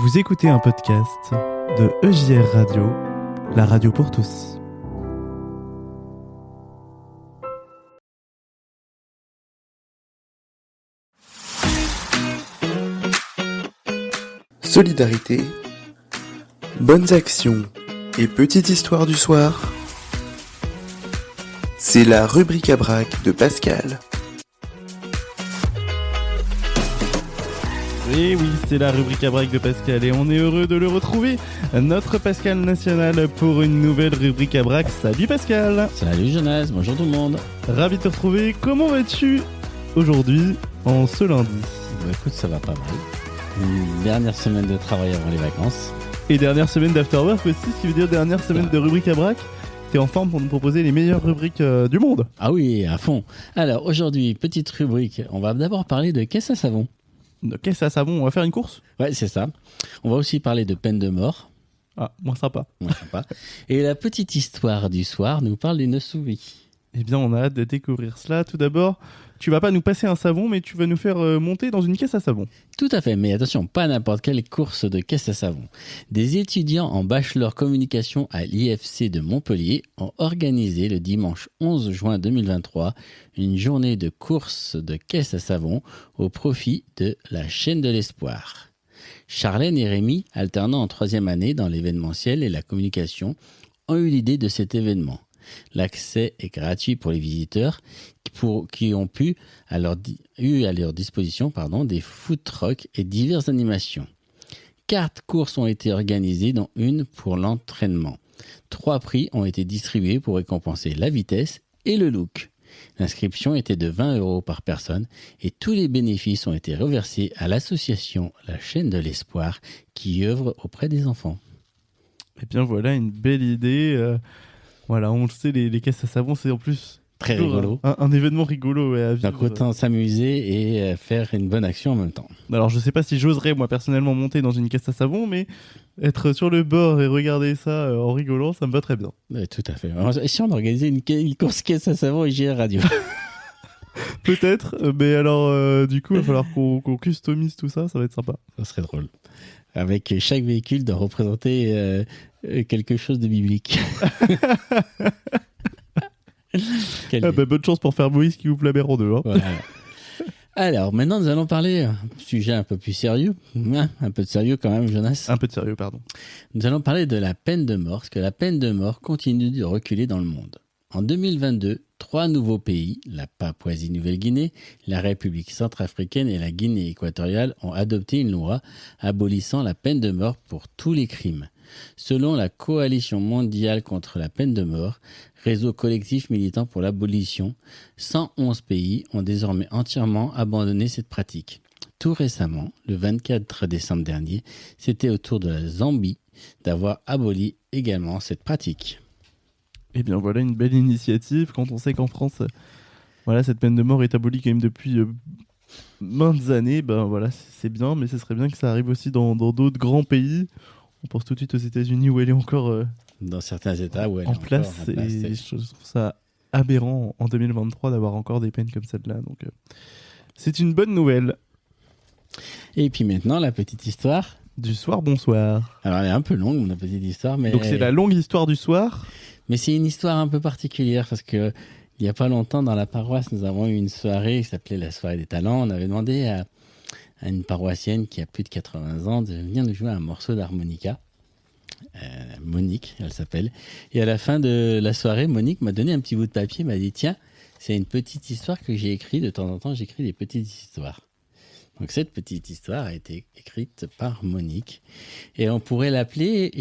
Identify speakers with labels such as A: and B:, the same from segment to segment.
A: Vous écoutez un podcast de EJR Radio, la radio pour tous. Solidarité, bonnes actions et petite histoire du soir, c'est la rubrique à braque de Pascal. Et oui, c'est la rubrique à braque de Pascal et on est heureux de le retrouver, notre Pascal national, pour une nouvelle rubrique à braque. Salut Pascal.
B: Salut Jonas, bonjour tout le monde.
A: Ravi de te retrouver. Comment vas-tu aujourd'hui, en ce lundi?
B: Écoute, ça va pas mal. Une dernière semaine de travail avant les vacances.
A: Et dernière semaine d'afterwork aussi, ce qui veut dire dernière semaine de rubrique à braque. T'es en forme pour nous proposer les meilleures rubriques du monde.
B: Ah oui, à fond. Alors aujourd'hui, petite rubrique. On va d'abord parler de caisse à savon.
A: De caisse à savon, on va faire une course?
B: Ouais, c'est ça. On va aussi parler de peine de mort.
A: Ah, moins sympa.
B: Moins sympa. Et la petite histoire du soir nous parle d'une souris.
A: Eh bien, on a hâte de découvrir cela. Tout d'abord, tu vas pas nous passer un savon, mais tu vas nous faire monter dans une caisse à savon.
B: Tout à fait, mais attention, pas n'importe quelle course de caisse à savon. Des étudiants en bachelor communication à l'IFC de Montpellier ont organisé le dimanche 11 juin 2023 une journée de course de caisse à savon au profit de la chaîne de l'espoir. Charlène et Rémi, alternant en troisième année dans l'événementiel et la communication, ont eu l'idée de cet événement. L'accès est gratuit pour les visiteurs qui ont eu à leur disposition des food trucks et diverses animations. 4 courses ont été organisées, dont une pour l'entraînement. 3 prix ont été distribués pour récompenser la vitesse et le look. L'inscription était de 20 € par personne et tous les bénéfices ont été reversés à l'association La Chaîne de l'Espoir qui œuvre auprès des enfants.
A: Eh bien voilà, une belle idée. Voilà, on le sait, les caisses à savon, c'est en plus
B: très rigolo.
A: Un événement rigolo à vivre.
B: Donc autant s'amuser et faire une bonne action en même temps.
A: Alors je sais pas si j'oserais moi personnellement monter dans une caisse à savon, mais être sur le bord et regarder ça en rigolant, ça me va très bien.
B: Tout à fait. Et si on organisait une course caisse à savon EJR Radio?
A: Peut-être, mais alors du coup il va falloir qu'on customise tout ça, ça va être sympa.
B: Ça serait drôle. Avec chaque véhicule de représenter quelque chose de biblique.
A: Bonne chance pour faire Moïse qui ouvre la mer en deux. Hein.
B: Voilà. Alors, maintenant, nous allons parler d'un sujet un peu plus sérieux. Un peu de sérieux quand même, Jonas.
A: Un peu de sérieux, pardon.
B: Nous allons parler de la peine de mort, parce que la peine de mort continue de reculer dans le monde. En 2022, 3 nouveaux pays, la Papouasie-Nouvelle-Guinée, la République centrafricaine et la Guinée équatoriale, ont adopté une loi abolissant la peine de mort pour tous les crimes. Selon la Coalition mondiale contre la peine de mort, réseau collectif militant pour l'abolition, 111 pays ont désormais entièrement abandonné cette pratique. Tout récemment, le 24 décembre dernier, c'était au tour de la Zambie d'avoir aboli également cette pratique.
A: Eh bien voilà une belle initiative quand on sait qu'en France, cette peine de mort est abolie quand même depuis maintes années. Ben voilà, c'est bien, mais ce serait bien que ça arrive aussi dans d'autres grands pays. On pense tout de suite aux États-Unis où elle est encore
B: dans certains États où elle
A: en
B: est
A: place.
B: Encore en place.
A: Et je trouve ça aberrant en 2023 d'avoir encore des peines comme celle-là. Donc c'est une bonne nouvelle.
B: Et puis maintenant, la petite histoire
A: du soir. Bonsoir.
B: Alors elle est un peu longue, la petite histoire, mais
A: donc c'est la longue histoire du soir.
B: Mais c'est une histoire un peu particulière parce que il y a pas longtemps dans la paroisse, nous avons eu une soirée qui s'appelait la soirée des talents. On avait demandé à une paroissienne qui a plus de 80 ans de venir nous jouer un morceau d'harmonica. Monique, elle s'appelle. Et à la fin de la soirée, Monique m'a donné un petit bout de papier, m'a dit tiens, c'est une petite histoire que j'ai écrite. De temps en temps, j'écris des petites histoires. Donc cette petite histoire a été écrite par Monique. Et on pourrait l'appeler,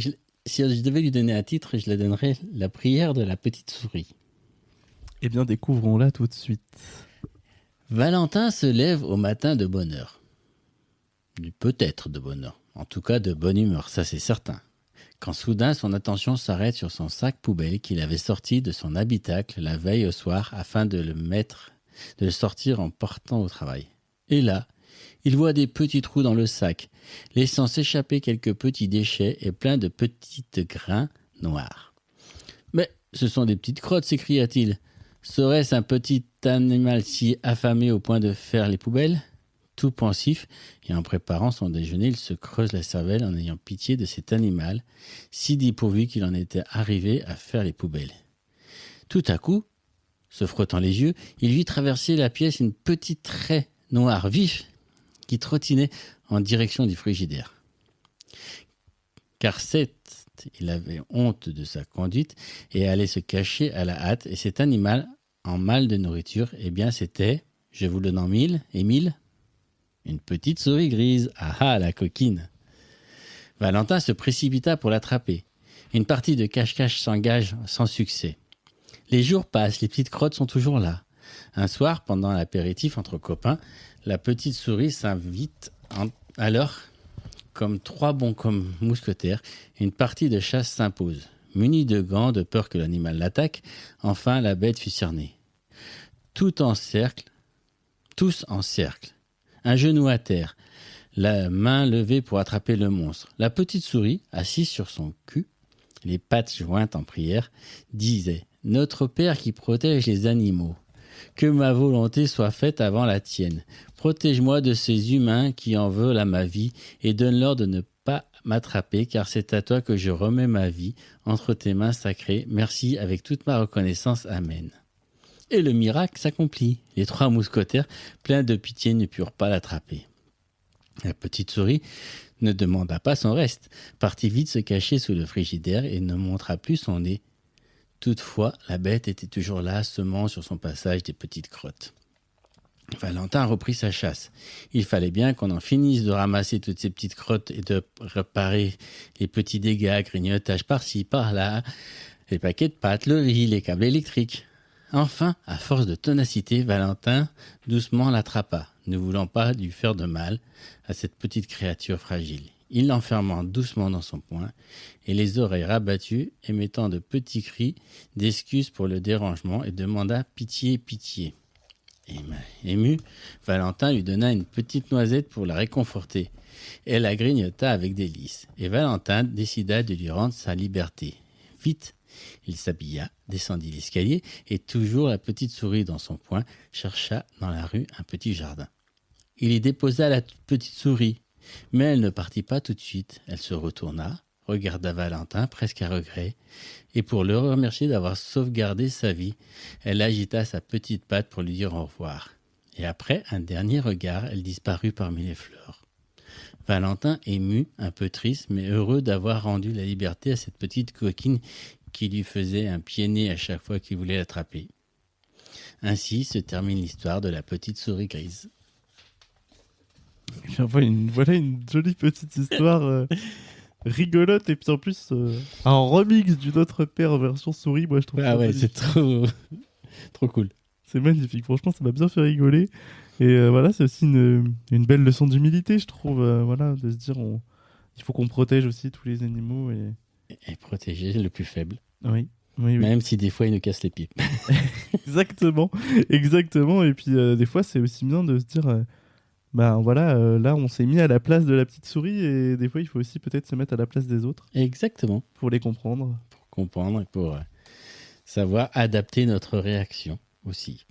B: si je devais lui donner un titre, je la donnerais La prière de la petite souris.
A: Eh bien, découvrons-la tout de suite.
B: Valentin se lève au matin de bonne heure. Peut-être de bonne heure. En tout cas, de bonne humeur, ça c'est certain. Quand soudain, son attention s'arrête sur son sac poubelle qu'il avait sorti de son habitacle la veille au soir afin de le sortir en partant au travail. Et là, il voit des petits trous dans le sac, laissant s'échapper quelques petits déchets et plein de petits grains noirs. « Mais ce sont des petites crottes !» s'écria-t-il. « Serait-ce un petit animal si affamé au point de faire les poubelles ?» Tout pensif et en préparant son déjeuner, il se creuse la cervelle en ayant pitié de cet animal, si dépourvu qu'il en était arrivé à faire les poubelles. Tout à coup, se frottant les yeux, il vit traverser la pièce une petite raie noire vif qui trottinait en direction du frigidaire. Car il avait honte de sa conduite et allait se cacher à la hâte. Et cet animal, en mal de nourriture, eh bien c'était, je vous le nomme Émile, une petite souris grise. Ah ah, la coquine. Valentin se précipita pour l'attraper. Une partie de cache-cache s'engage sans succès. Les jours passent, les petites crottes sont toujours là. Un soir, pendant l'apéritif entre copains, la petite souris s'invite alors, comme trois bons mousquetaires, une partie de chasse s'impose. Munie de gants, de peur que l'animal l'attaque, enfin la bête fut cernée. Tous en cercle, un genou à terre, la main levée pour attraper le monstre. La petite souris, assise sur son cul, les pattes jointes en prière, disait « Notre Père qui protège les animaux, que ma volonté soit faite avant la tienne. Protège-moi de ces humains qui en veulent à ma vie et donne-leur de ne pas m'attraper, car c'est à toi que je remets ma vie entre tes mains sacrées. Merci avec toute ma reconnaissance. Amen. » Et le miracle s'accomplit. Les trois mousquetaires, pleins de pitié, ne purent pas l'attraper. La petite souris ne demanda pas son reste, partit vite se cacher sous le frigidaire et ne montra plus son nez. Toutefois, la bête était toujours là, semant sur son passage des petites crottes. Valentin reprit sa chasse. Il fallait bien qu'on en finisse de ramasser toutes ces petites crottes et de réparer les petits dégâts, grignotages par-ci, par-là, les paquets de pâtes, le riz, les câbles électriques. Enfin, à force de ténacité, Valentin doucement l'attrapa, ne voulant pas lui faire de mal à cette petite créature fragile. Il l'enferma doucement dans son poing et les oreilles rabattues, émettant de petits cris d'excuses pour le dérangement, et demanda « Pitié, pitié ». Ému, Valentin lui donna une petite noisette pour la réconforter. Elle la grignota avec délice, et Valentin décida de lui rendre sa liberté. Vite, il s'habilla, descendit l'escalier, et toujours la petite souris dans son poing, chercha dans la rue un petit jardin. Il y déposa la petite souris, mais elle ne partit pas tout de suite. Elle se retourna, regarda Valentin presque à regret, et pour le remercier d'avoir sauvegardé sa vie, elle agita sa petite patte pour lui dire au revoir. Et après un dernier regard, elle disparut parmi les fleurs. Valentin, ému, un peu triste, mais heureux d'avoir rendu la liberté à cette petite coquine qui lui faisait un pied-nez à chaque fois qu'il voulait l'attraper. Ainsi se termine l'histoire de la petite souris grise.
A: Voilà une jolie petite histoire rigolote, et puis en plus un remix du Notre Père version souris. Moi je trouve
B: ça magnifique. C'est trop cool.
A: C'est magnifique, franchement ça m'a bien fait rigoler. Et voilà, c'est aussi une belle leçon d'humilité, je trouve, voilà, de se dire il faut qu'on protège aussi tous les animaux
B: et protéger le plus faible.
A: Oui.
B: Même si des fois il nous casse les pieds.
A: Exactement. Et puis des fois c'est aussi bien de se dire là on s'est mis à la place de la petite souris, et des fois il faut aussi peut-être se mettre à la place des autres.
B: Exactement.
A: Pour les comprendre.
B: Pour comprendre et pour savoir adapter notre réaction aussi.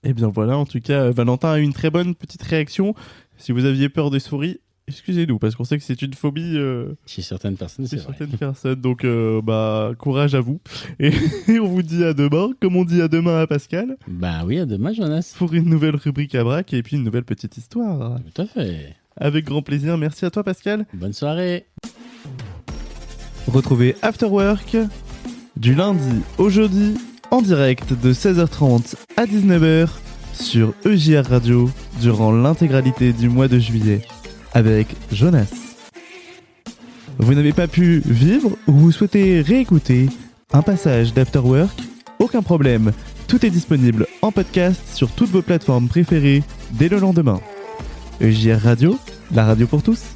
A: Et bien voilà, en tout cas, Valentin a eu une très bonne petite réaction. Si vous aviez peur des souris, excusez-nous, parce qu'on sait que c'est une phobie
B: chez certaines personnes.
A: Donc, courage à vous. Et on vous dit à demain, comme on dit à demain à Pascal.
B: Bah oui, à demain, Jonas.
A: Pour une nouvelle rubrique à braque et puis une nouvelle petite histoire.
B: Tout à fait.
A: Avec grand plaisir. Merci à toi, Pascal.
B: Bonne soirée.
A: Retrouvez After Work du lundi au jeudi en direct de 16h30 à 19h sur EJR Radio durant l'intégralité du mois de juillet avec Jonas. Vous n'avez pas pu vivre ou vous souhaitez réécouter un passage d'After Work? Aucun problème, tout est disponible en podcast sur toutes vos plateformes préférées dès le lendemain. EJR Radio, la radio pour tous.